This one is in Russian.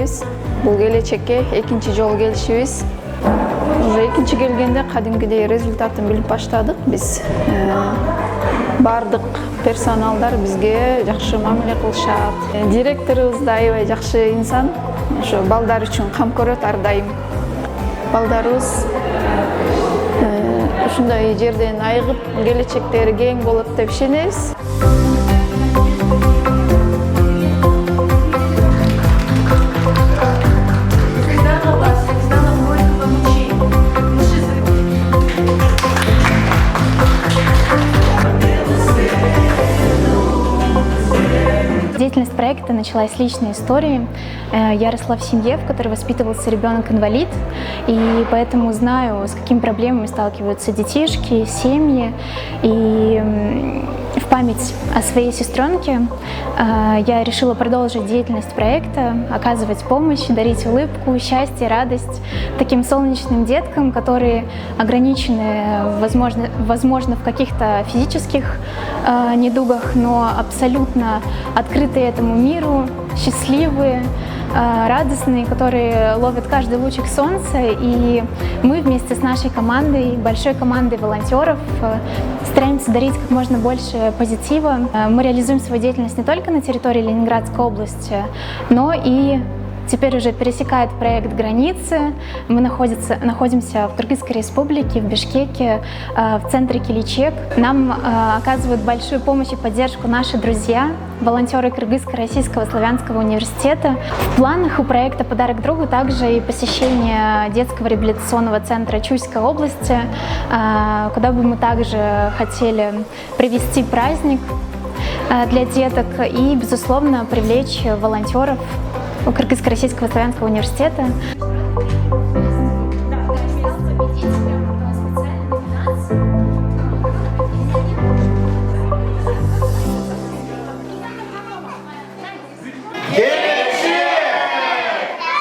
келебиз. Бул келечекке экинчи жолу келишибиз. Уже экинчи келгенде кадимгидей результатын билип баштадык. Биз бардык персоналдар бизге жакшы мамиле кылышат. Директорубуз да аябай жакшы инсан. Ошо балдар үчүн кам көрөт ар дайым. Балдарыбыз ушундай жерден айыгып, келечектери кең болот деп ишенебиз. Деятельность проекта началась с личной истории. Я росла в семье, в которой воспитывался ребенок-инвалид, и поэтому знаю, с какими проблемами сталкиваются детишки, семьи. И в память о своей сестренке я решила продолжить деятельность проекта, оказывать помощь, дарить улыбку, счастье, радость таким солнечным деткам, которые ограничены, возможно, в каких-то физических недугах, но абсолютно открытые этому миру, счастливые, радостные, которые ловят каждый лучик солнца. И мы вместе с нашей командой, большой командой волонтеров, стараемся дарить как можно больше позитива. Мы реализуем свою деятельность не только на территории Ленинградской области, но и теперь уже пересекает проект границы. Мы находимся в Кыргызской республике, в Бишкеке, в центре Киличек. Нам оказывают большую помощь и поддержку наши друзья, волонтеры Кыргызско-Российского славянского университета. В планах у проекта «Подарок другу» также и посещение детского реабилитационного центра Чуйской области, куда бы мы также хотели провести праздник для деток и, безусловно, привлечь волонтеров Кыргызско-Российского славянского университета.